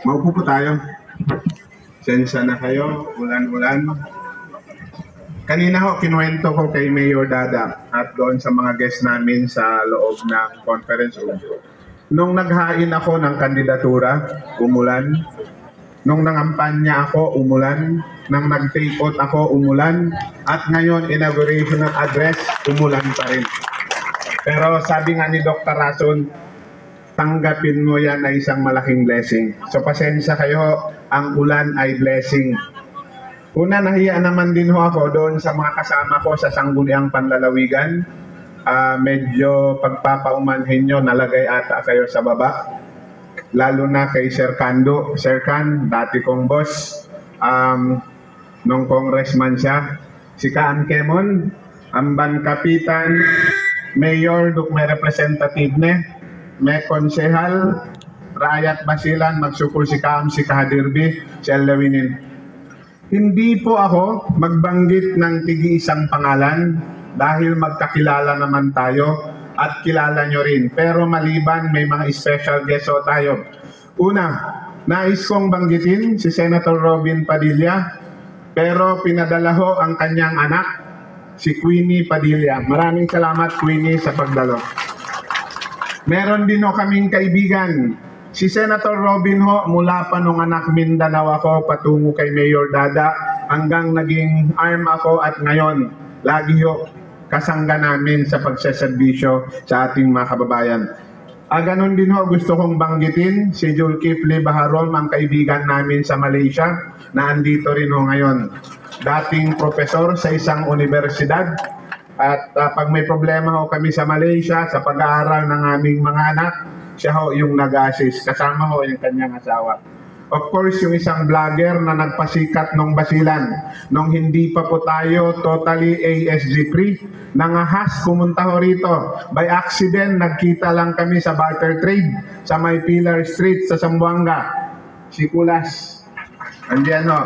Maupo po tayo. Sensya na kayo, ulan-ulan. Kanina ho, kinuwento ko kay Mayor Dada at doon sa mga guests namin sa loob ng conference room. Nung naghain ako ng kandidatura, umulan. Nung nangampanya ako, umulan. Nang nag-take out ako, umulan. At ngayon, inauguration ng address, umulan pa rin. Pero sabi nga ni Dr. Rason, tanggapin mo yan na isang malaking blessing. So pasensya kayo, ang ulan ay blessing. Una, nahiya naman din ho ako doon sa mga kasama ko sa Sangguniang Panlalawigan. Medyo pagpapaumanhin nyo, nalagay ata kayo sa baba. Lalo na kay Sir Kando. Sir Kan, dati kong boss, nung congressman siya. Si Kaan Kemon, Amban Kapitan, Mayor, duk may representative ne, may konsehal, Raayat Basilan, magsukol si Kaam, si Kahadirbi, si Alawinin. Hindi po ako magbanggit ng tigi-isang pangalan dahil magkakilala naman tayo at kilala nyo rin. Pero maliban, may mga special guest o tayo. Una, nais kong banggitin si Senator Robin Padilla, pero pinadala ho ang kanyang anak, si Queenie Padilla. Maraming salamat, Queenie, sa pagdalo. Meron din ho kaming kaibigan, si Senator Robin ho, mula pa nung anak Mindanao ako patungo kay Mayor Dada hanggang naging arm ako at ngayon lagi ho kasangga namin sa pagseserbisyo sa ating mga kababayan. Ganon din ho, gusto kong banggitin si Julkifli Baharom, ang kaibigan namin sa Malaysia na andito rin ho ngayon. Dating profesor sa isang universidad at pag may problema ho kami sa Malaysia sa pag-aaral ng aming mga anak, siya ho yung nag-assist, kasama ho yung kanyang asawa. Of course, yung isang vlogger na nagpasikat nung Basilan, nung hindi pa po tayo totally ASG free, nangahas, pumunta ho rito. By accident, nagkita lang kami sa barter trade sa May Pilar Street sa Zamboanga. Si Kulas. Andiyan ho.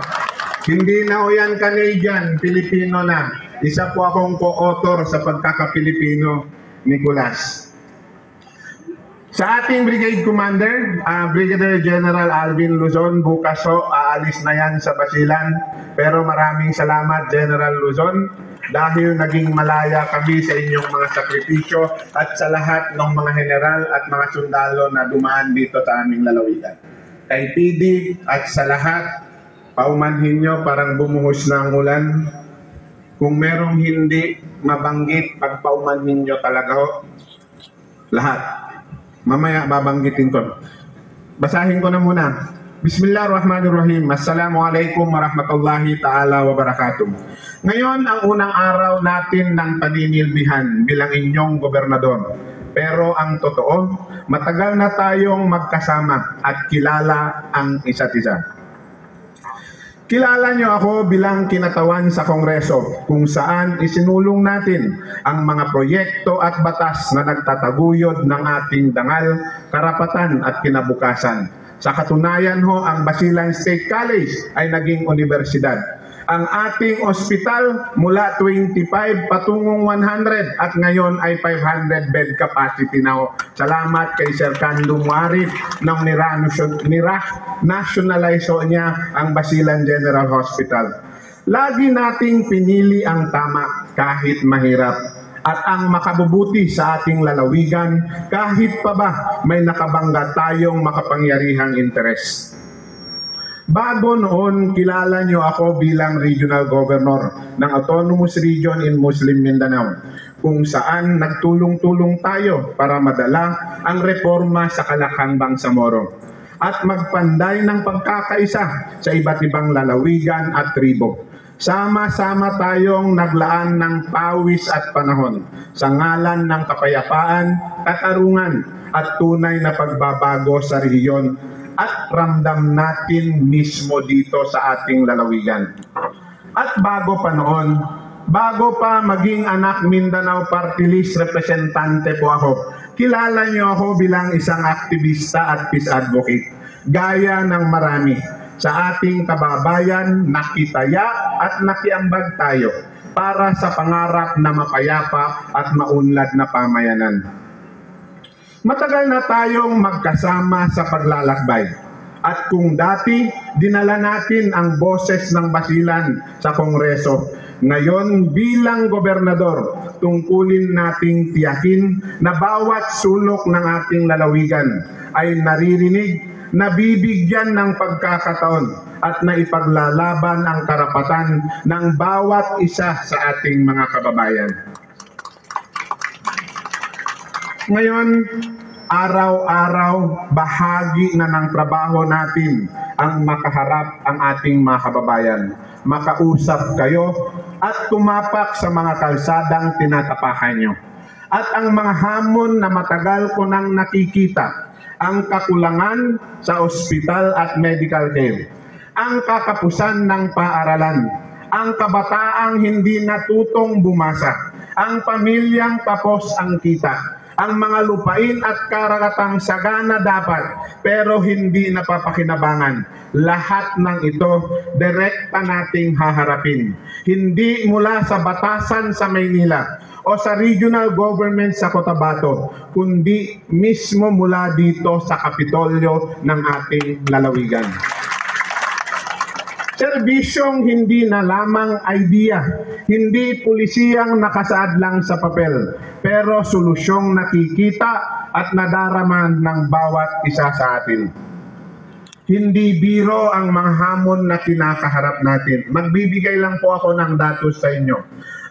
Hindi na ho yan Canadian, Pilipino na. Isa po akong co-author sa pagkaka-Pilipino ni Kulas. Sa ating Brigade Commander, Brigadier General Alvin Luzon, bukas ho, aalis na yan sa Basilan. Pero maraming salamat, General Luzon, dahil naging malaya kami sa inyong mga sakripisyo at sa lahat ng mga general at mga sundalo na dumaan dito sa aming lalawigan. Kay PD at sa lahat, paumanhin nyo, parang bumuhos na ang ulan. Kung merong hindi mabanggit, pagpaumanhin nyo talaga ho, lahat. Mamaya babanggitin ko. Basahin ko na muna. Bismillahirrahmanirrahim. Assalamualaikum warahmatullahi ta'ala wabarakatuh. Ngayon ang unang araw natin ng paninilbihan bilang inyong gobernador. Pero ang totoo, matagal na tayong magkasama at kilala ang isa't isa. Kilala niyo ako bilang kinatawan sa Kongreso kung saan isinulong natin ang mga proyekto at batas na nagtataguyod ng ating dangal, karapatan at kinabukasan. Sa katunayan ho, ang Basilan State College ay naging universidad. Ang ating ospital mula 25 patungong 100 at ngayon ay 500 bed capacity na ho. Salamat kay Sir Kando Muarif nang nationalize niya ang Basilan General Hospital. Lagi nating pinili ang tama kahit mahirap at ang makabubuti sa ating lalawigan kahit pa ba may nakabangga tayong makapangyarihang interes. Bago noon, kilala nyo ako bilang Regional Governor ng Autonomous Region in Muslim Mindanao, kung saan nagtulong-tulong tayo para madala ang reforma sa Kalakang Bangsamoro at magpanday ng pagkakaisa sa iba't ibang lalawigan at tribo. Sama-sama tayong naglaan ng pawis at panahon sa ngalan ng kapayapaan, katarungan at tunay na pagbabago sa rehiyon at ramdam natin mismo dito sa ating lalawigan. At bago pa noon, bago pa maging anak Mindanao Party List representante po ako, kilala niyo ako bilang isang aktivista at peace advocate. Gaya ng marami sa ating kababayan, nakitaya at nakiambag tayo para sa pangarap na mapayapa at maunlad na pamayanan. Matagal na tayong magkasama sa paglalakbay. At kung dati, dinala natin ang boses ng Basilan sa Kongreso, ngayon bilang gobernador, tungkulin nating tiyakin na bawat sulok ng ating lalawigan ay naririnig, nabibigyan ng pagkakataon at naipaglalaban ang karapatan ng bawat isa sa ating mga kababayan. Ngayon, araw-araw, bahagi na ng trabaho natin ang makaharap ang ating mga kababayan, makausap kayo at tumapak sa mga kalsadang tinatapakan nyo. At ang mga hamon na matagal ko nang nakikita, ang kakulangan sa ospital at medical care, ang kakapusan ng paaralan, ang kabataang hindi natutong bumasa, ang pamilyang tapos ang kita, ang mga lupain at karagatang sagana dapat pero hindi napapakinabangan. Lahat ng ito, direkta nating haharapin. Hindi mula sa batasan sa Maynila o sa regional government sa Cotabato, kundi mismo mula dito sa Kapitolyo ng ating lalawigan. Serbisyong hindi na lamang idea, hindi pulisiyang nakasaad lang sa papel, pero solusyong nakikita at nadarama ng bawat isa sa atin. Hindi biro ang mga hamon na kinakaharap natin. Magbibigay lang po ako ng datos sa inyo.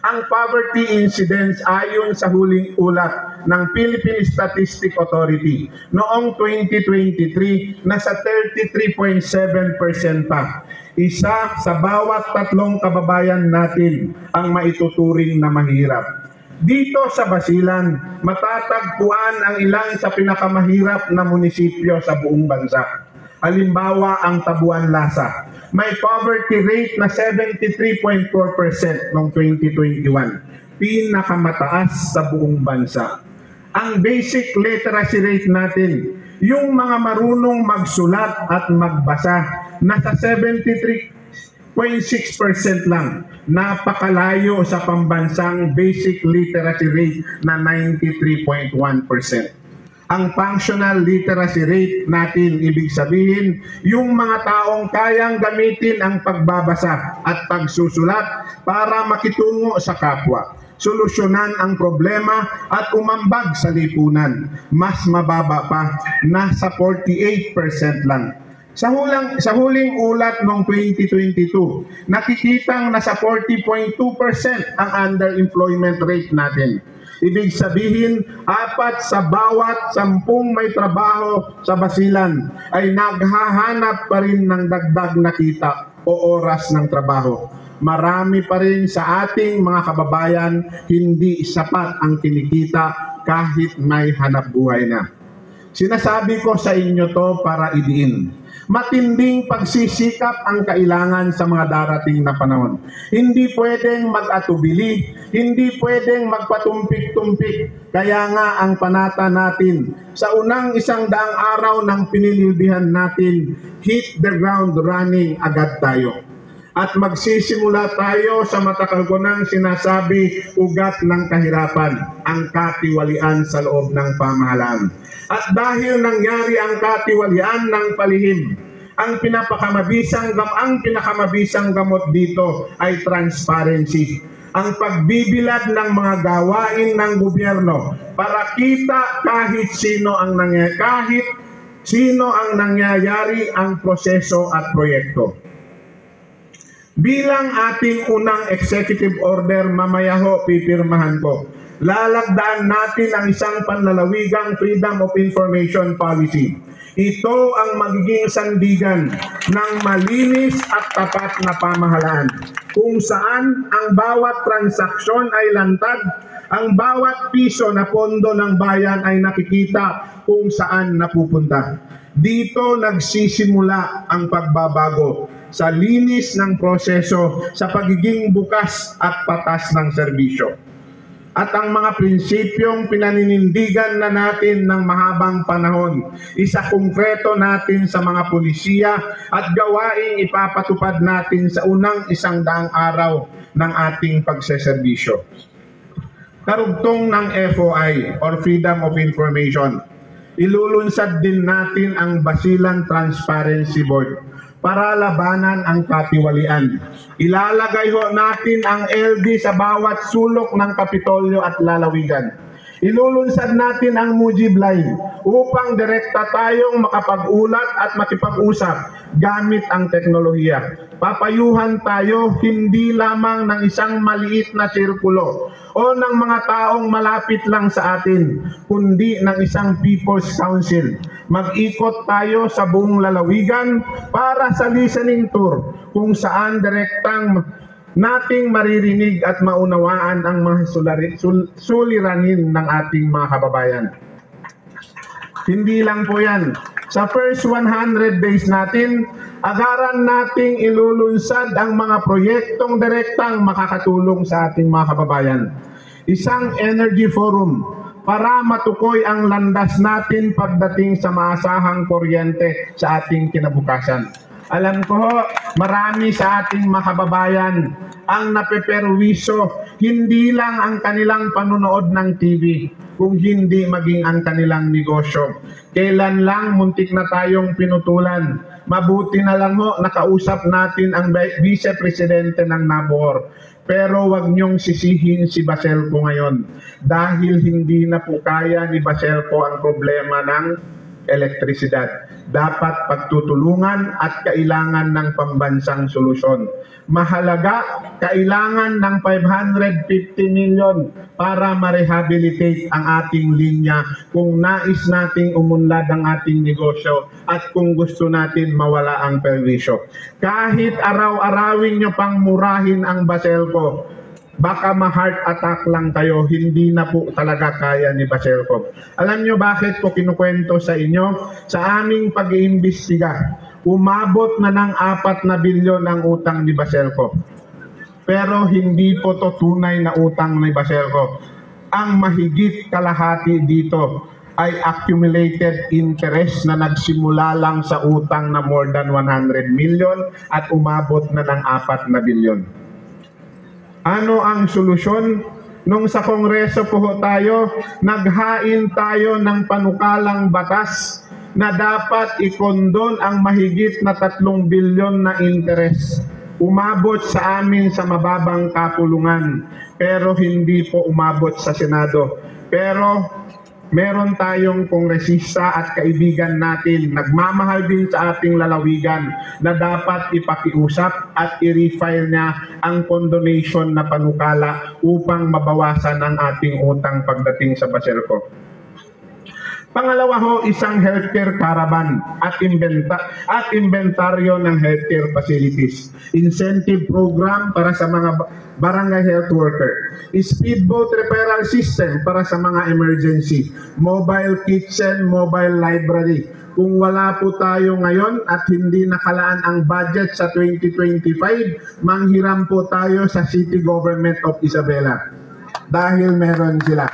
Ang poverty incidence ayon sa huling ulat ng Philippine Statistics Authority noong 2023 nasa 33.7% pa. Isa sa bawat 3 kababayan natin ang maituturing na mahirap. Dito sa Basilan, matatagpuan ang ilan sa pinakamahirap na munisipyo sa buong bansa. Halimbawa, ang Tabuan Lasa. May poverty rate na 73.4% noong 2021. Pinakamataas sa buong bansa. Ang basic literacy rate natin, yung mga marunong magsulat at magbasa, nasa 73.6% lang. Napakalayo sa pambansang basic literacy rate na 93.1%. Ang functional literacy rate natin, ibig sabihin, yung mga taong kayang gamitin ang pagbabasa at pagsusulat para makitungo sa kapwa, solusyonan ang problema at umambag sa lipunan. Mas mababa pa, nasa 48% lang. Sa huling ulat noong 2022, nakikitang nasa 40.2% ang underemployment rate natin. Ibig sabihin, 4 sa bawat 10 may trabaho sa Basilan ay naghahanap pa rin ng dagdag na kita o oras ng trabaho. Marami pa rin sa ating mga kababayan hindi sapat ang kinikita kahit may hanap buhay na. Sinasabi ko sa inyo to para idiin. Matinding pagsisikap ang kailangan sa mga darating na panahon. Hindi pwedeng mag-atubili, hindi pwedeng magpatumpik-tumpik. Kaya nga ang panata natin, sa unang 100 araw ng pinililbihan natin, hit the ground running agad tayo. At magsisimula tayo sa matagal ko nang sinasabi, ugat ng kahirapan, ang katiwalian sa loob ng pamahalaan. At dahil nangyari ang katiwalian ng palihim, ang pinakamabisang gamot dito ay transparency. Ang pagbibilad ng mga gawain ng gobyerno para kita kahit sino ang nangyayari ang proseso at proyekto. Bilang ating unang executive order, mamaya ho pipirmahan ko, lalagdaan natin ang isang panlalawigang Freedom of Information Policy. Ito ang magiging sandigan ng malinis at tapat na pamahalaan, kung saan ang bawat transaksyon ay lantad, ang bawat piso na pondo ng bayan ay nakikita kung saan napupunta. Dito nagsisimula ang pagbabago sa linis ng proseso, sa pagiging bukas at patas ng serbisyo. At ang mga prinsipyong pinaninindigan na natin ng mahabang panahon, isa konkreto natin sa mga pulisiya at gawaing ipapatupad natin sa unang 100 araw ng ating pagseserbisyo. Karugtong ng FOI or Freedom of Information, ilulunsad din natin ang Basilan Transparency Board para labanan ang katiwalian. Ilalagay ho natin ang LD sa bawat sulok ng Kapitolyo at lalawigan. Ilulunsad natin ang Mujib Live upang direkta tayong makapag-ulat at makipag-usap gamit ang teknolohiya. Papayuhan tayo hindi lamang ng isang maliit na sirkulo o ng mga taong malapit lang sa atin, kundi ng isang People's Council. Mag-ikot tayo sa buong lalawigan para sa listening tour kung saan direktang nating maririnig at maunawaan ang mga suliranin ng ating mga kababayan. Hindi lang po yan. Sa first 100 days natin, agaran nating ilulunsad ang mga proyektong direktang makakatulong sa ating mga kababayan. Isang energy forum para matukoy ang landas natin pagdating sa maasahang kuryente sa ating kinabukasan. Alam ko, marami sa ating mga kababayan ang napeperwiso, hindi lang ang kanilang panunood ng TV, kung hindi maging ang kanilang negosyo. Kailan lang muntik na tayong pinutulan. Mabuti na lang ho, nakausap natin ang Vice Presidente ng NABOR. Pero wag niyong sisihin si Baselco ngayon dahil hindi na po kaya ni Baselco ang problema ng elektrisidad. Dapat pagtutulungan at kailangan ng pambansang solusyon. Mahalaga, kailangan ng 550 million para ma-rehabilitate ang ating linya kung nais nating umunlad ang ating negosyo at kung gusto natin mawala ang perwisyo. Kahit araw-arawin nyo pang murahin ang Baselco, baka ma-heart attack lang kayo, hindi na po talaga kaya ni Baselco. Alam nyo bakit ko kinukwento sa inyo? Sa aming pag-iimbestiga, umabot na ng 4 na bilyon ang utang ni Baselco. Pero hindi po to tunay na utang ni Baselco. Ang mahigit kalahati dito ay accumulated interest na nagsimula lang sa utang na more than 100 million at umabot na ng 4 na bilyon. Ano ang solusyon? Nung sa Kongreso po tayo, naghain tayo ng panukalang batas na dapat ikondon ang mahigit na 3 bilyon na interest. Umabot sa amin sa mababang kapulungan, pero hindi po umabot sa Senado. Pero meron tayong kongresista at kaibigan natin, nagmamahal din sa ating lalawigan, na dapat ipakiusap at i-refile niya ang condonation na panukala upang mabawasan ang ating utang pagdating sa Baselco. Pangalawa ho, isang healthcare caravan at inventaryo ng healthcare facilities. Incentive program para sa mga barangay health worker. Speedboat referral system para sa mga emergency. Mobile kitchen, mobile library. Kung wala po tayo ngayon at hindi nakalaan ang budget sa 2025, manghiram po tayo sa City Government of Isabela. Dahil meron sila.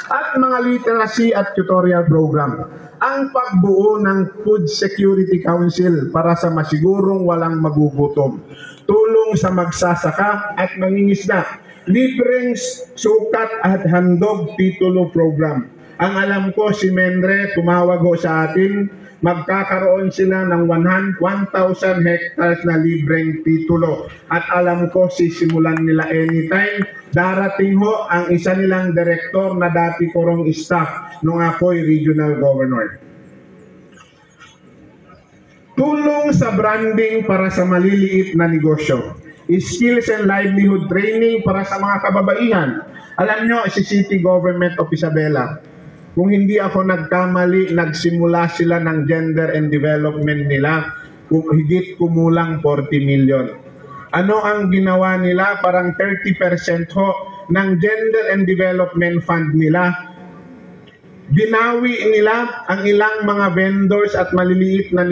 At mga literacy at tutorial program. Ang pagbuo ng Food Security Council para sa masigurong walang magugutom. Tulong sa magsasaka at mangingisda. Libreng sukat at handog titulo program. Ang alam ko si Mendre tumawag ho sa atin, magkakaroon sila ng 1,000 hectares na libreng titulo. At alam ko sisimulan nila anytime. Darating ho ang isa nilang direktor na dati korong staff nung ako'y regional governor. Tulong sa branding para sa maliliit na negosyo. Skills and livelihood training para sa mga kababaihan. Alam nyo, si City Government of Isabela, kung hindi ako nagkamali, nagsimula sila ng gender and development nila, kung higit kumulang 40 million. Ano ang ginawa nila? Parang 30% ho ng gender and development fund nila. Binawi nila ang ilang mga vendors at maliliit na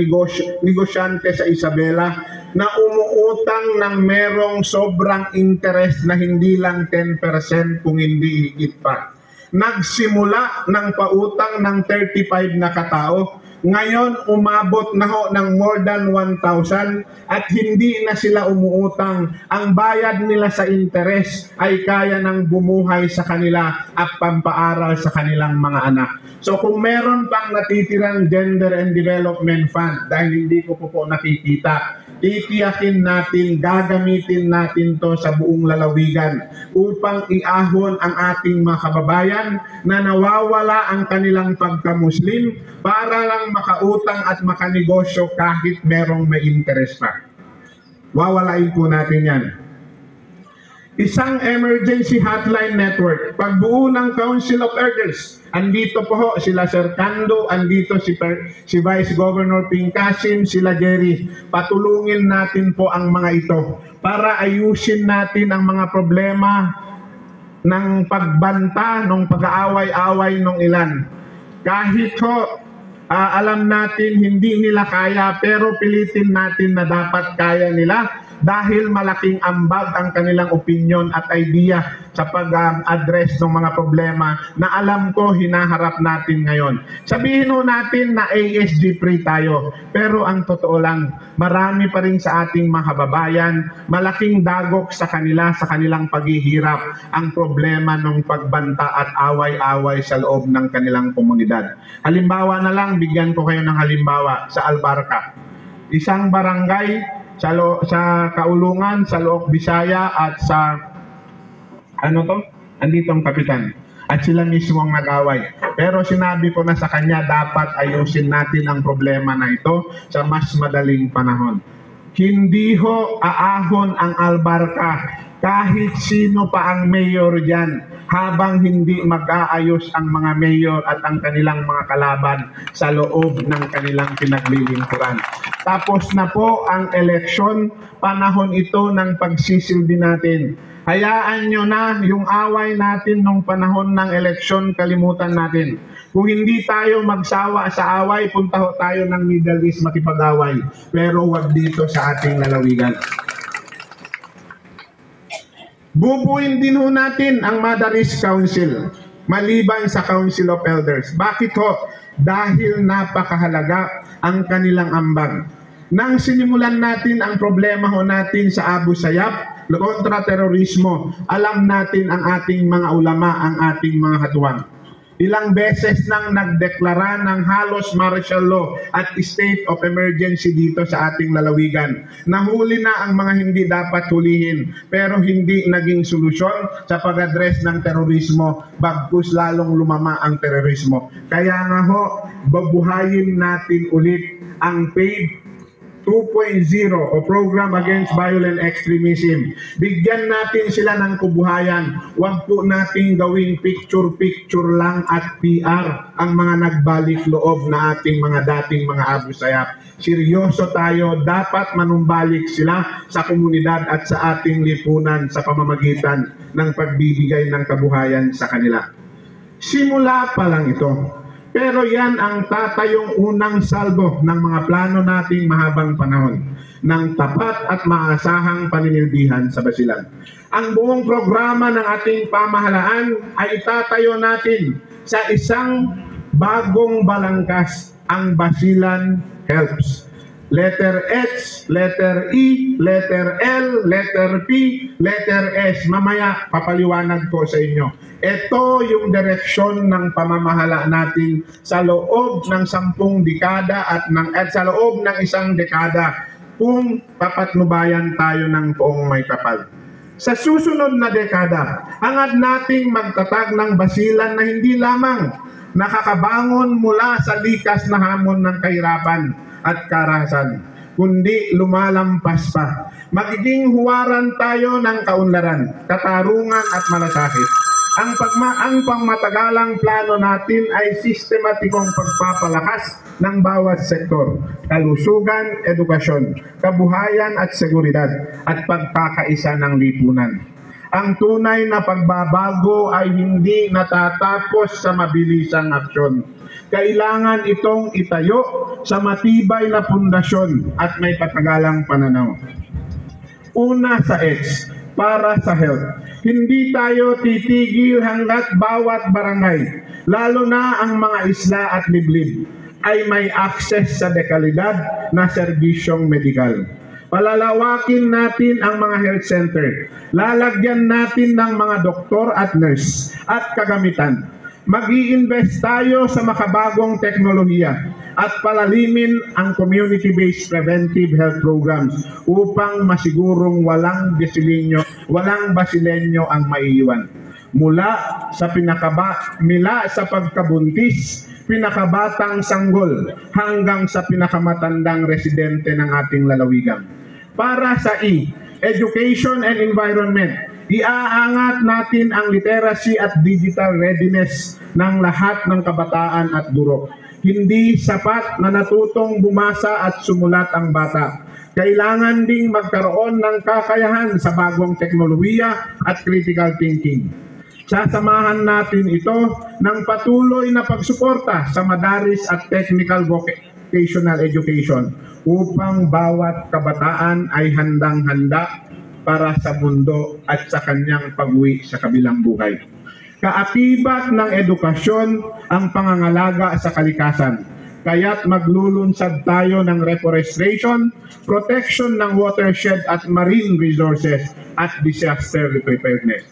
negosyante sa Isabela na umuutang ng merong sobrang interest na hindi lang 10% kung hindi higit pa. Nagsimula ng pautang ng 35 na katao, Ngayon, umabot na ho ng more than 1,000 at hindi na sila umuutang. Ang bayad nila sa interes ay kaya nang bumuhay sa kanila at pampaaral sa kanilang mga anak. So kung meron pang natitirang Gender and Development Fund, dahil hindi ko po nakikita, titiyakin natin, gagamitin natin to sa buong lalawigan upang iahon ang ating mga kababayan na nawawala ang kanilang pagka-Muslim para lang makautang at makanegosyo kahit merong may interest pa. Wawalain po natin yan. Isang emergency hotline network. Pagbuo ng Council of Elders. Andito po ho sila Sir Cando, andito si Vice Governor Pincasim, sila Jerry. Patulungin natin po ang mga ito para ayusin natin ang mga problema ng pagbanta, ng pag-aaway-away ng ilan. Kahit ho, alam natin hindi nila kaya, pero pilitin natin na dapat kaya nila dahil malaking ambag ang kanilang opinion at idea sa pag-address ng mga problema na alam ko hinaharap natin ngayon. Sabihin ho natin na ASG free tayo, pero ang totoo lang, marami pa rin sa ating mga kababayan, malaking dagok sa kanila, sa kanilang paghihirap, ang problema ng pagbanta at away-away sa loob ng kanilang komunidad. Halimbawa na lang, bigyan ko kayo ng halimbawa sa Albarca. Isang barangay sa Kaulungan, sa Loob Bisaya at sa andito ang kapitan. At sila mismo ang nag-away. Pero sinabi ko na sa kanya, dapat ayusin natin ang problema na ito sa mas madaling panahon. Hindi ho aahon ang Albarca kahit sino pa ang mayor dyan habang hindi mag-aayos ang mga mayor at ang kanilang mga kalaban sa loob ng kanilang pinaglilingkuran. Tapos na po ang eleksyon, panahon ito ng pagsisilbi natin. Hayaan nyo na yung away natin nung panahon ng eleksyon, kalimutan natin. Kung hindi tayo magsawa sa away, punta ho tayo ng Middle East makipag-away. Pero wag dito sa ating lalawigan. Bubuin din ho natin ang Madaris Council, maliban sa Council of Elders. Bakit ho? Dahil napakahalaga ang kanilang ambag. Nang sinimulan natin ang problema ho natin sa Abu Sayyaf, kontra terorismo, alam natin ang ating mga ulama, ang ating mga katuwang. Ilang beses nang nagdeklara ng halos martial law at state of emergency dito sa ating lalawigan. Nahuli na ang mga hindi dapat hulihin, pero hindi naging solusyon sa pag-address ng terorismo, bagkus lalong lumama ang terorismo. Kaya nga ho, babuhayin natin ulit ang PAVE 2.0 o Program Against Violent Extremism. Bigyan natin sila ng kabuhayan. Huwag po nating gawing picture-picture lang at PR ang mga nagbalik loob na ating mga dating mga Abu Sayyaf. Seryoso tayo, dapat manumbalik sila sa komunidad at sa ating lipunan sa pamamagitan ng pagbibigay ng kabuhayan sa kanila. Simula pa lang ito. Pero yan ang tatayong unang salbo ng mga plano nating mahabang panahon ng tapat at maasahang paninilbihan sa Basilan. Ang buong programa ng ating pamahalaan ay itatayo natin sa isang bagong balangkas, ang Basilan Helps. Letter H, letter E, letter L, letter P, letter S. Mamaya, papaliwanag ko sa inyo. Ito yung direksyon ng pamamahala natin sa loob ng 10 dekada at sa loob ng 1 dekada kung papatnubayan tayo ng buong may kapal. Sa susunod na dekada, hangad nating magtatag ng Basilan na hindi lamang nakakabangon mula sa likas na hamon ng kahirapan at karahasan, kundi lumalampas pa. Magiging huwaran tayo ng kaunlaran, katarungan at malasakit. Ang pangmatagalang plano natin ay sistematikong pagpapalakas ng bawat sektor, kalusugan, edukasyon, kabuhayan at seguridad, at pagkakaisa ng lipunan. Ang tunay na pagbabago ay hindi natatapos sa mabilisang aksyon. Kailangan itong itayo sa matibay na pundasyon at may patagalang pananaw. Una sa H, para sa health. Hindi tayo titigil hanggat bawat barangay, lalo na ang mga isla at liblib, ay may access sa dekalidad na serbisyong medikal. Palalawakin natin ang mga health center. Lalagyan natin ng mga doktor at nurse at kagamitan. Mag-i-invest tayo sa makabagong teknolohiya at palalimin ang community-based preventive health programs upang masigurong walang basilenyo ang maiiwan. Mula sa pagkabuntis, pinakabatang sanggol hanggang sa pinakamatandang residente ng ating lalawigan. Para sa education and environment, iaangat natin ang literacy at digital readiness ng lahat ng kabataan at guro. Hindi sapat na natutong bumasa at sumulat ang bata. Kailangan ding magkaroon ng kakayahan sa bagong teknolohiya at critical thinking. Sasamahan natin ito ng patuloy na pagsuporta sa madaris at technical vocational education upang bawat kabataan ay handang-handa para sa mundo at sa kanyang pag-uwi sa kabilang buhay. Kaakibat ng edukasyon ang pangangalaga sa kalikasan. Kaya't maglulunsad tayo ng reforestation, protection ng watershed at marine resources at disaster preparedness.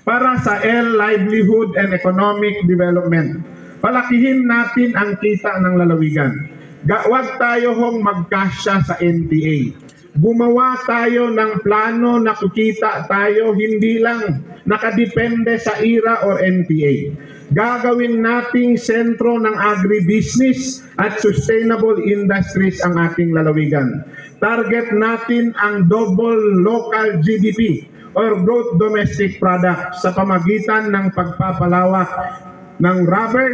Para sa livelihood and economic development, palakihin natin ang kita ng lalawigan. Huwag tayo magkasya sa NPA. Gumawa tayo ng plano na kukita tayo hindi lang nakadepende sa IRA or NPA. Gagawin nating sentro ng agribusiness at sustainable industries ang ating lalawigan. Target natin ang double local GDP or gross domestic product sa pamagitan ng pagpapalawak ng rubber,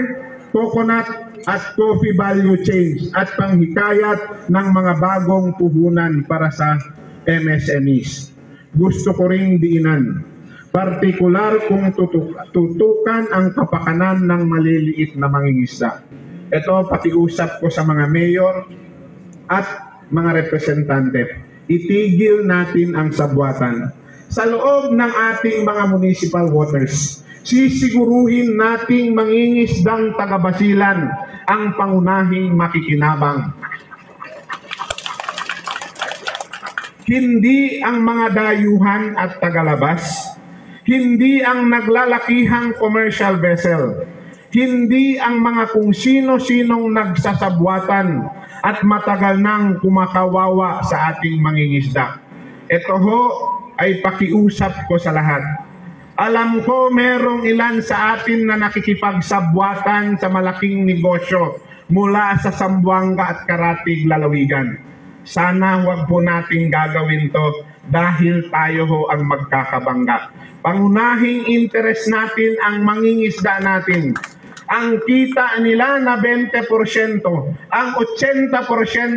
coconut at coffee value chains at panghikayat ng mga bagong puhunan para sa MSMEs. Gusto ko ring diinan, partikular kung tutukan ang kapakanan ng maliliit na mangingisda. Ito pakiusap ko sa mga mayor at mga representante. Itigil natin ang sabwatan. Sa loob ng ating mga municipal waters, sisiguruhin nating mangingisdang taga-Basilan ang pangunahing makikinabang. Hindi ang mga dayuhan at tagalabas, hindi ang naglalakihang commercial vessel, hindi ang mga kung sino-sinong nagsasabwatan at matagal nang kumakawawa sa ating mangingisda. Ito ho ay pakiusap ko sa lahat. Alam ko merong ilan sa atin na nakikipagsabwatan sa malaking negosyo mula sa Zamboanga at Karatig lalawigan. Sana huwag po nating gagawin to dahil tayo ho ang magkakabangga. Pangunahing interes natin ang mangingisda natin. Ang kita nila na 20%, ang 80%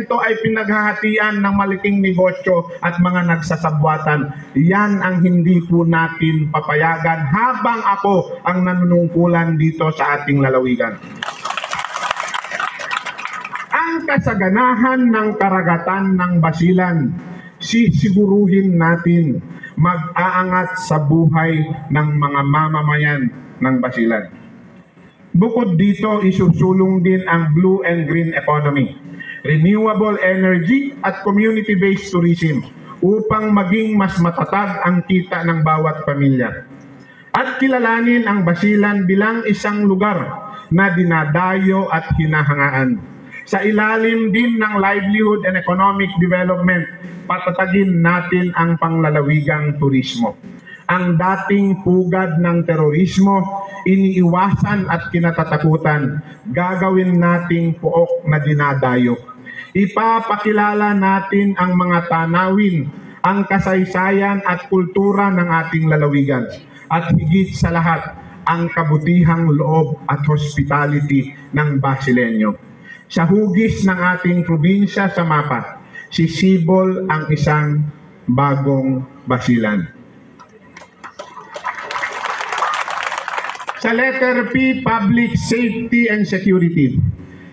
ay pinaghahatian ng maliking negosyo at mga nagsasabwatan. Yan ang hindi po natin papayagan habang ako ang nanunungkulan dito sa ating lalawigan. Ang kasaganahan ng karagatan ng Basilan, sisiguruhin natin mag-aangat sa buhay ng mga mamamayan ng Basilan. Bukod dito, isusulong din ang blue and green economy, renewable energy at community-based tourism upang maging mas matatag ang kita ng bawat pamilya. At kilalanin ang Basilan bilang isang lugar na dinadayo at hinahangaan. Sa ilalim din ng livelihood and economic development, patatagin natin ang panglalawigang turismo. Ang dating pugad ng terorismo, iniiwasan at kinatatakutan, gagawin nating pook na dinadayo. Ipapakilala natin ang mga tanawin, ang kasaysayan at kultura ng ating lalawigan. At higit sa lahat, ang kabutihang loob at hospitality ng Basileño. Sa hugis ng ating probinsya sa mapa, si Sibol ang isang bagong Basilan. Sa letter P, Public Safety and Security,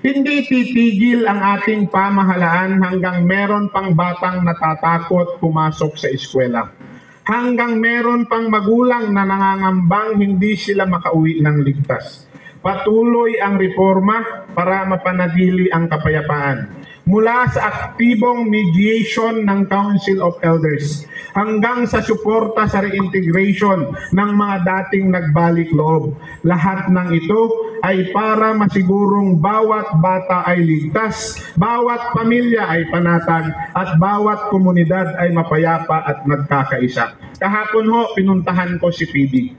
hindi titigil ang ating pamahalaan hanggang meron pang batang natatakot pumasok sa eskwela. Hanggang meron pang magulang na nangangambang hindi sila makauwi ng ligtas. patuloy ang reforma para mapanatili ang kapayapaan. Mula sa aktibong mediation ng Council of Elders hanggang sa suporta sa reintegration ng mga dating nagbalik loob. Lahat ng ito ay para masigurong bawat bata ay ligtas, bawat pamilya ay panatag, at bawat komunidad ay mapayapa at nagkakaisa. Kahapon ho, pinuntahan ko si PD.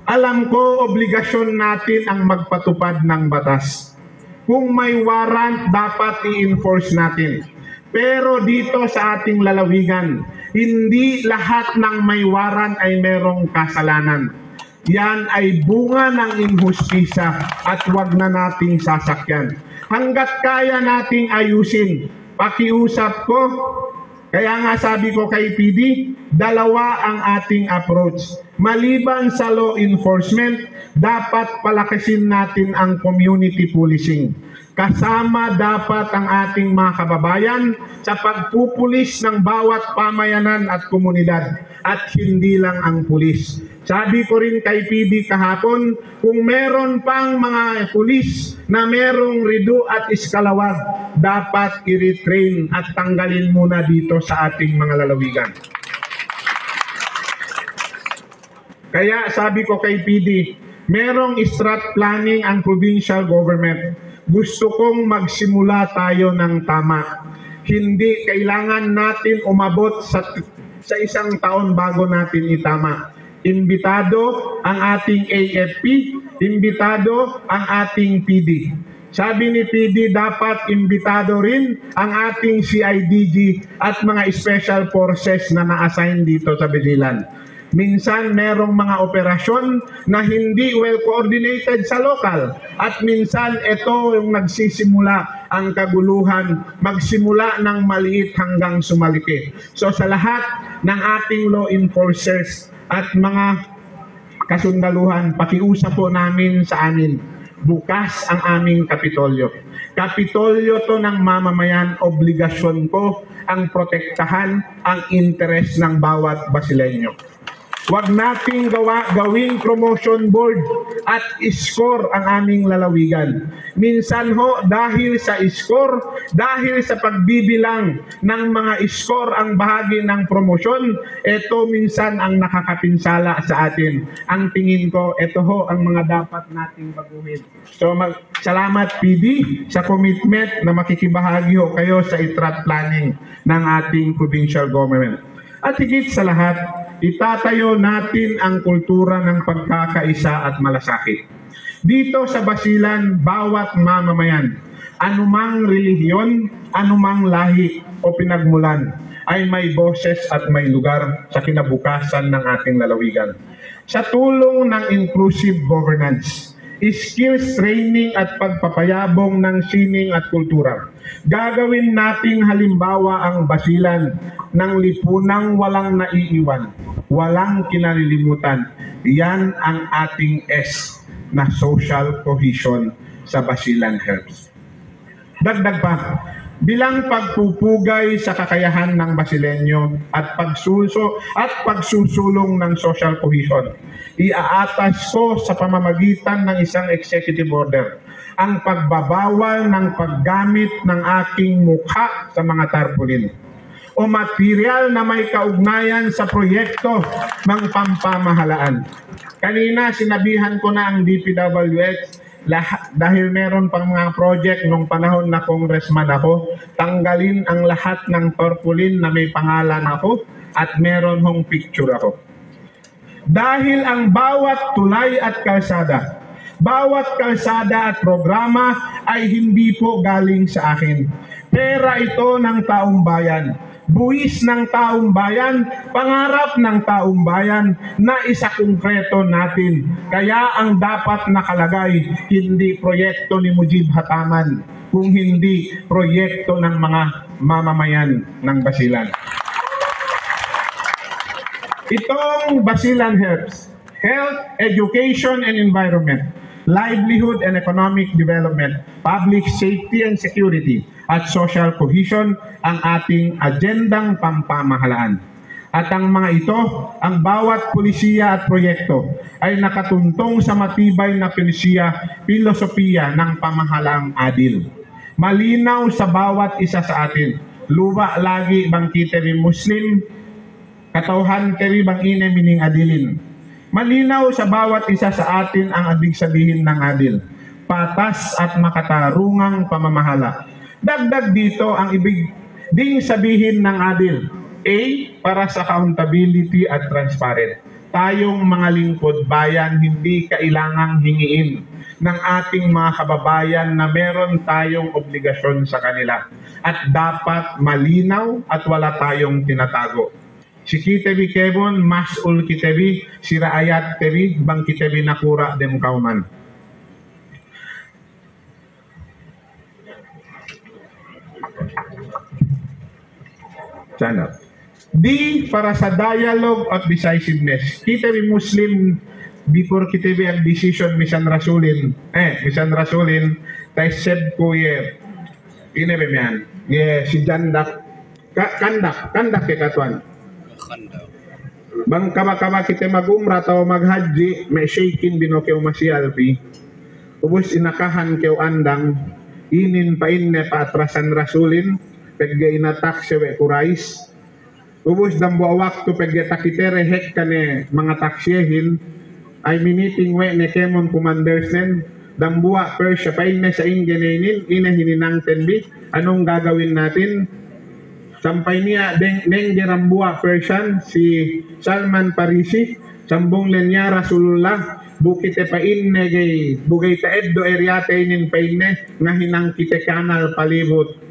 Alam ko, obligasyon natin ang magpatupad ng batas. Kung may warrant, dapat i-enforce natin. Pero dito sa ating lalawigan, hindi lahat ng may warrant ay merong kasalanan. Yan ay bunga ng inhustisya at wag na nating sasakyan. Hanggat kaya nating ayusin, pakiusap ko, kaya nga sabi ko kay PD, dalawa ang ating approach. Maliban sa law enforcement, dapat palakasin natin ang community policing. Kasama dapat ang ating mga kababayan sa pagpupulis ng bawat pamayanan at komunidad at hindi lang ang pulis. Sabi ko rin kay PD kahapon, kung meron pang mga pulis na merong redo at iskalawag, dapat i-retrain at tanggalin muna dito sa ating mga lalawigan. Kaya sabi ko kay PD, merong strat planning ang provincial government. Gusto kong magsimula tayo ng tama. Hindi kailangan natin umabot sa isang taon bago natin itama. Imbitado ang ating AFP, imbitado ang ating PD. Sabi ni PD, dapat imbitado rin ang ating CIDG at mga special forces na na-assign dito sa Basilan. Minsan merong mga operasyon na hindi well coordinated sa lokal at minsan ito yung nagsisimula ang kaguluhan, magsimula ng maliit hanggang sumaliki. So sa lahat ng ating law enforcers at mga kasundaluhan, pakiusap po namin sa amin, bukas ang aming Kapitolyo. Kapitolyo to ng mamamayan, obligasyon ko ang protektahan ang interes ng bawat Basileño. Huwag nating gawing promotion board at score ang aming lalawigan. Minsan ho, dahil sa score, dahil sa pagbibilang ng mga score ang bahagi ng promosyon, ito minsan ang nakakapinsala sa atin. Ang tingin ko, ito ho ang mga dapat nating baguhin. So, salamat PD sa commitment na makikibahagi ho kayo sa strat planning ng ating provincial government. At higit sa lahat, itatayo natin ang kultura ng pagkakaisa at malasakit. Dito sa Basilan, bawat mamamayan, anumang relihiyon, anumang lahi o pinagmulan, ay may boses at may lugar sa kinabukasan ng ating lalawigan. Sa tulong ng inclusive governance, skills training at pagpapayabong ng sining at kultura, gagawin nating halimbawa ang Basilan ng lipunang walang naiiwan, walang kinalilimutan. Yan ang ating S na social cohesion sa Basilan Helps. Dagdag pa, bilang pagpupugay sa kakayahan ng Basileño at pagsusulong ng social cohesion, iaatas ko sa pamamagitan ng isang executive order ang pagbabawal ng paggamit ng aking mukha sa mga tarpaulin o material na may kaugnayan sa proyekto ng pampamahalaan. Kanina sinabihan ko na ang DPWH dahil meron pang mga project nung panahon na congressman ako, tanggalin ang lahat ng tarpaulin na may pangalan ako at meron hong picture ako. Dahil ang bawat tulay at kalsada at programa ay hindi po galing sa akin. Pera ito ng taong bayan. Buwis ng taong bayan, pangarap ng taong bayan na isa-konkreto natin. Kaya ang dapat nakalagay, hindi proyekto ni Mujib Hataman, kung hindi proyekto ng mga mamamayan ng Basilan. Itong Basilan Helps, Health, Education and Environment, Livelihood and Economic Development, Public Safety and Security, at Social Cohesion ang ating agendang pampamahalaan. At ang mga ito, ang bawat pulisiya at proyekto ay nakatuntong sa matibay na filosofiya ng pamahalang adil. Malinaw sa bawat isa sa atin, luwa lagi bang kita Muslim, katauhan kami bang ine mining adilin. Malinaw sa bawat isa sa atin ang ibig sabihin ng adil, patas at makatarungang pamamahala. Dagdag dito ang ibig ding sabihin ng adil, A, para sa accountability at transparent. Tayong mga lingkod bayan, hindi kailangang hingiin ng ating mga kababayan na meron tayong obligasyon sa kanila. At dapat malinaw at wala tayong tinatago. Si kitebi kebon, masul kitebi, si raayat tebi, bang kitebi nakura dem kauman. Sana. D, para sa dialogue at decisiveness. Kitebi Muslim, before kitebi ang decision misan rasulin, tayo seb ko inebe miyan, si jandak, kandak ke katuan. Bang kama-kama kita mag-umra tao mag-haji, may shaking bino keo masyalpi. Ubus inakahan keo andang, inin pa inne pa atrasan rasulin, pegga inatak sewe kurais. Ubus dambo waktu pegga takitere hek kane mga taksyehin, ay miniting we ne kemon commanders nen, dambuwa Persia pa inne sa ingenenin, ina hininang tenbi, anong gagawin natin? Sampay niya deng Jerambua Persian si Salman Parisi sambong lenya Rasulullah bukite pa inne gay bugay ta eddo eryate inin pa inne nga hinang kite kanal palibot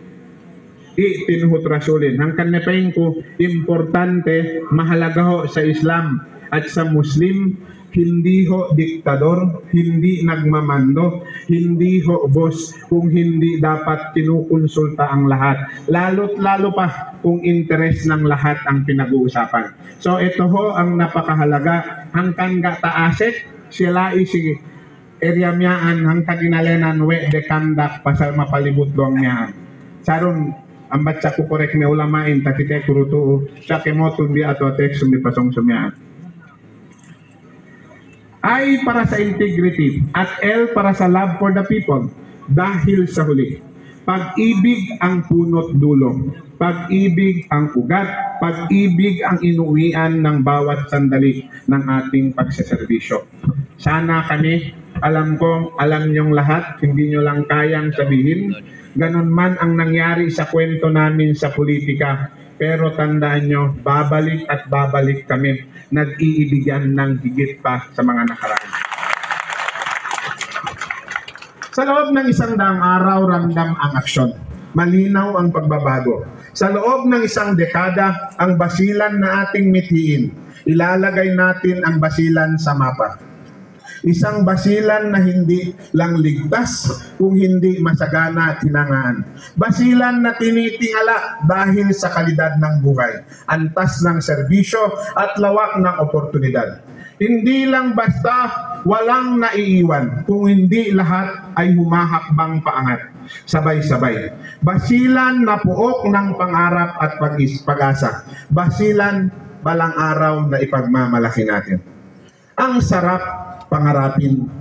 tinuhot Rasulin hangkan ne paing ko importante mahalaga ho sa Islam at sa Muslim hindi ho diktador, hindi nagmamando, hindi ho boss kung hindi dapat kinukonsulta ang lahat. Lalo't-lalo pa kung interes ng lahat ang pinag-uusapan. So ito ho ang napakahalaga. Hangkan ga taaset, sila isi area miyaan hangkan inalenan we de kandak pasal mapalibot doang miyaan. Sarong ambat sa kukorek na ulamain takite kurutu sa kemotun di ato text sumdi pasong sumiyaan. I para sa integrity at L para sa love for the people dahil sa huli. Pag-ibig ang punot dulo. Pag-ibig ang ugat. Pag-ibig ang inuwian ng bawat sandali ng ating pagsaserbisyo. Sana kami, alam niyong lahat, hindi nyo lang kayang sabihin. Ganon man ang nangyari sa kwento namin sa politika. Pero tandaan nyo, babalik at babalik kami. Nag-iibigan ng higit pa sa mga nakaraan. Sa loob ng 100 araw, ramdam ang aksyon. Malinaw ang pagbabago. Sa loob ng 1 dekada, ang basilan na ating mithiin. Ilalagay natin ang basilan sa mapa. Isang basilan na hindi lang ligtas kung hindi masagana at hinangaan. Basilan na tinitingala dahil sa kalidad ng buhay, antas ng serbisyo at lawak ng oportunidad. Hindi lang basta walang naiiwan kung hindi lahat ay humahakbang paangat. Sabay-sabay. Basilan na puok ng pangarap at pag-asa. Basilan balang araw na ipagmamalaki natin. Ang sarap pangarapin.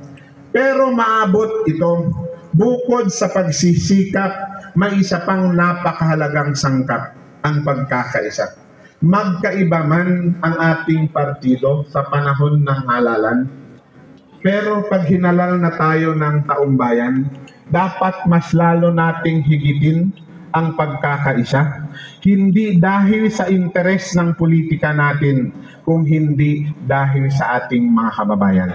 Pero maabot ito bukod sa pagsisikap, may isa pang napakahalagang sangkap, ang pagkakaisa. Magkaiba man ang ating partido sa panahon ng halalan, pero pag hinalal na tayo ng taumbayan, dapat mas lalo nating higitin ang pagkakaisa, hindi dahil sa interes ng politika natin, kung hindi dahil sa ating mga kababayan.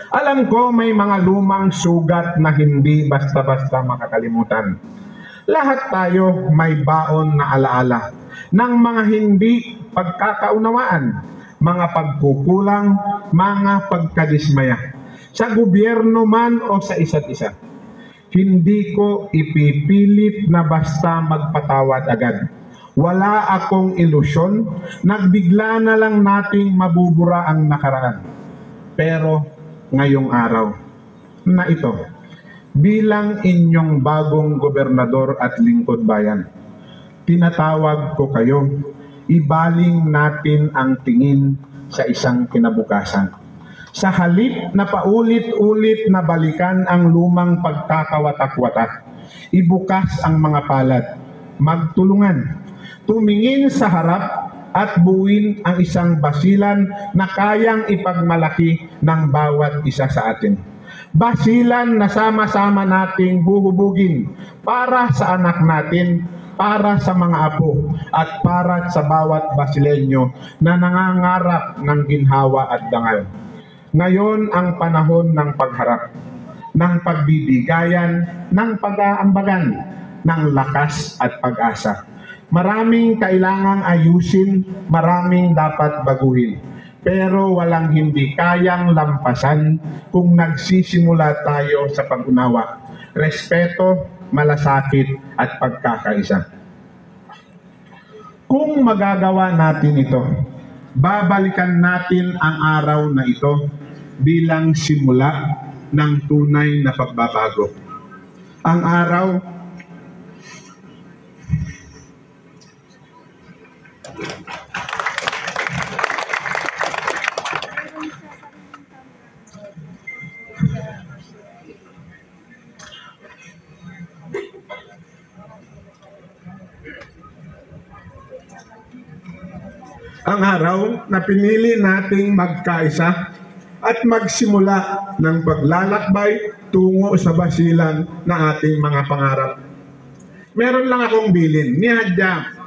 Alam ko may mga lumang sugat na hindi basta-basta makakalimutan. Lahat tayo may baon na alaala ng mga hindi pagkakaunawaan, mga pagkukulang, mga pagkadismaya. Sa gobyerno man o sa isa't isa. Hindi ko ipipilit na basta magpatawad agad. Wala akong ilusyon, nagbigla na lang nating mabubura ang nakaraan. Pero ngayong araw na ito, bilang inyong bagong gobernador at lingkod bayan, tinatawag ko kayo ibaling natin ang tingin sa isang kinabukasan. Sa halip na paulit-ulit na balikan ang lumang pagkakawatak-watak, ibukas ang mga palad, magtulungan, tumingin sa harap at buuin ang isang basilan na kayang ipagmalaki ng bawat isa sa atin. Basilan na sama-sama nating buhubugin para sa anak natin, para sa mga apo, at para sa bawat Basileño na nangangarap ng ginhawa at dangal. Ngayon ang panahon ng pagharap, ng pagbibigayan, ng pag-aambagan, ng lakas at pag-asa. Maraming kailangang ayusin, maraming dapat baguhin. Pero walang hindi kayang lampasan kung nagsisimula tayo sa pag-unawa, respeto, malasakit at pagkakaisa. Kung magagawa natin ito, babalikan natin ang araw na ito bilang simula ng tunay na pagbabago. Ang araw na pinili nating magkaisa at magsimula ng paglalakbay tungo sa basilan na ating mga pangarap. Meron lang akong bilin. Nihadya,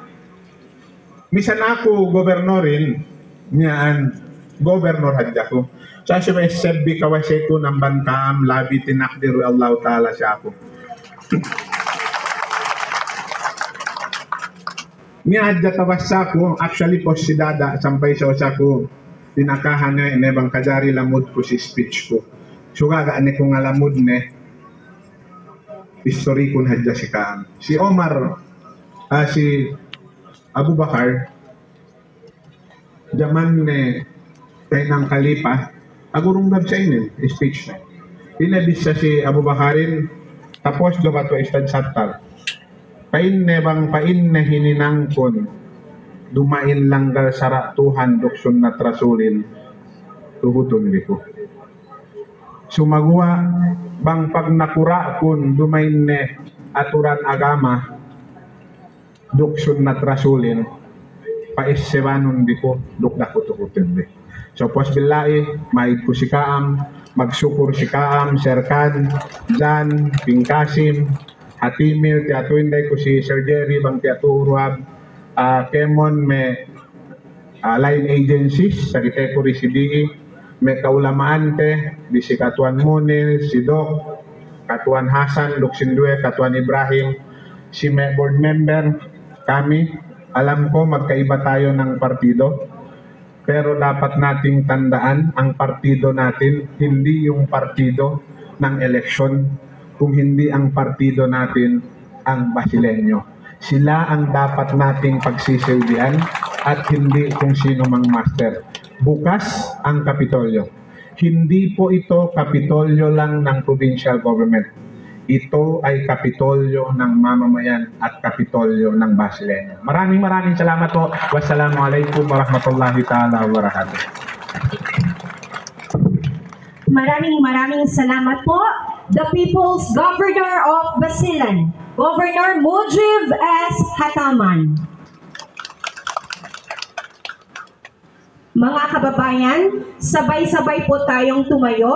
misan ako gobernorin, niyaan, gobernor hadya ko. Sa siya sebi kawase ko ng bantam, labi tinakdiru Allah Ta'ala siya ako. Niadya tawasa ko, actually po si Dada, sampay sa ko, tinakahan na inebang kajari lamod ko si speech ko. So gagaan ko nga lamod ne, history ko hadya si Kaan. Si Omar, si Abu Bakar, jaman ne, tayo ng kalipa, agurong gab sa inin, speech na. Inabis sa si Abu Bakarin, tapos do ka to istad satal. Pain na hininangkon, dumain langgal saratuhan doksun na trasulin, tuhuton ko. Sumagwa, bang pag nakura kun dumain ne aturan agama, doksun na trasulin, paissebanon di ko, dukda ko tuhuton di. So pos bilai, maid ko si Kaam, magsukur si Kaam, Serkan, Jan, Pingkasim, Hatimil, tiatuinday ko si Sir Jerry, bang tiaturuab, Kemon, may line agencies, sa kita ko si DE, may kaulamaante, di si Katuan Munil, si Doc, Katuan Hasan, Luxindue, Katuan Ibrahim, si may board member, kami, alam ko magkaiba tayo ng partido, pero dapat nating tandaan, ang partido natin, hindi yung partido ng eleksyon, kung hindi ang partido natin ang Basileño. Sila ang dapat nating pagsisilbihan at hindi kung sino mang master. Bukas ang Kapitolyo. Hindi po ito Kapitolyo lang ng provincial government. Ito ay Kapitolyo ng mamamayan at Kapitolyo ng Basileño. Maraming salamat po. Wassalamualaikum warahmatullahi ta'ala wabarakatuh. Maraming salamat po. The People's Governor of Basilan, Governor Mujib S. Hataman. Mga kababayan, sabay-sabay po tayong tumayo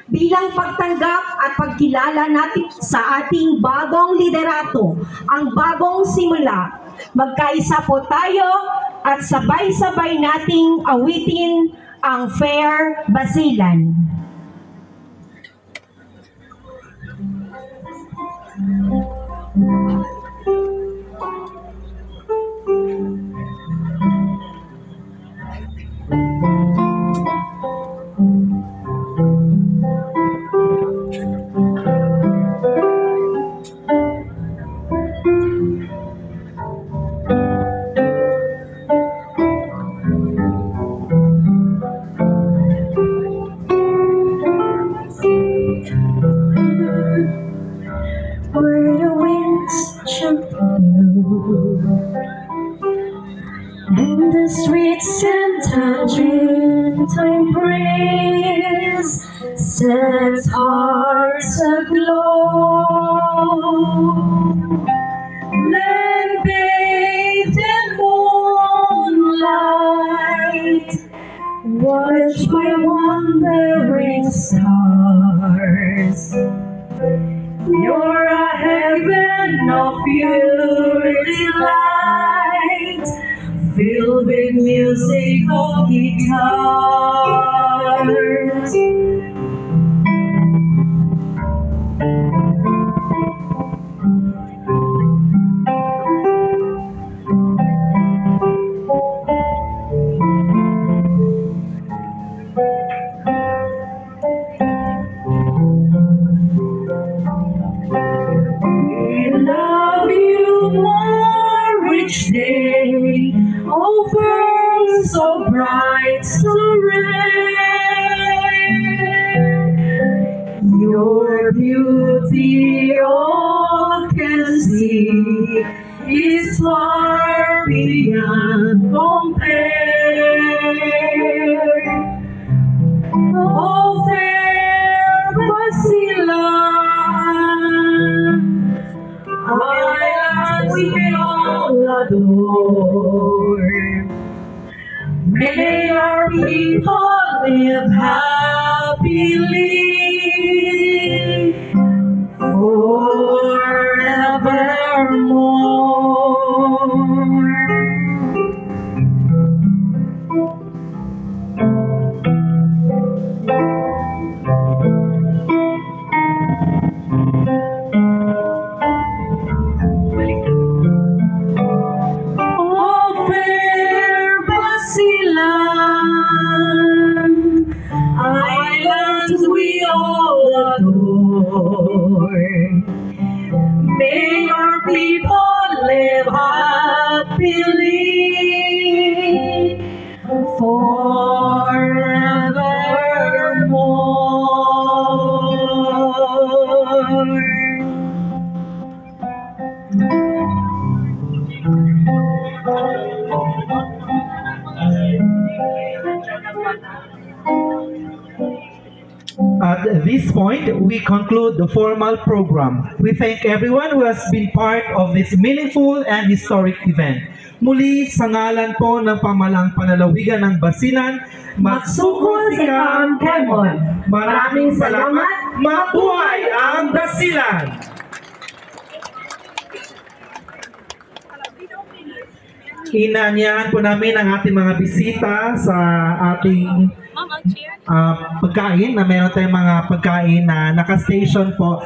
bilang pagtanggap at pagkilala natin sa ating bagong liderato, ang bagong simula. Magkaisa po tayo at sabay-sabay nating awitin ang Fair Basilan. sweets and tangerines time praise sets hearts aglow. Land bathed in moonlight, watched by wandering stars. You're a heaven of pure delight, filled with music of guitars. We love you more each day, over so bright, so rare. Your beauty all can see is far beyond compare. Oh, fair Basilan, island we all adore. May our people live happily forevermore. Oh, fair Basilan, islands we all adore. May your people live happily At this point, we conclude the formal program. We thank everyone who has been part of this meaningful and historic event. Muli, sa ngalan po ng pamalang panalawigan ng Basilan, Magsugod si Kaam Kemon. Maraming salamat. Mabuhay ang Basilan! Inaanyahan po namin ang ating mga bisita sa ating pagkain, na meron tayong mga pagkain na naka-station po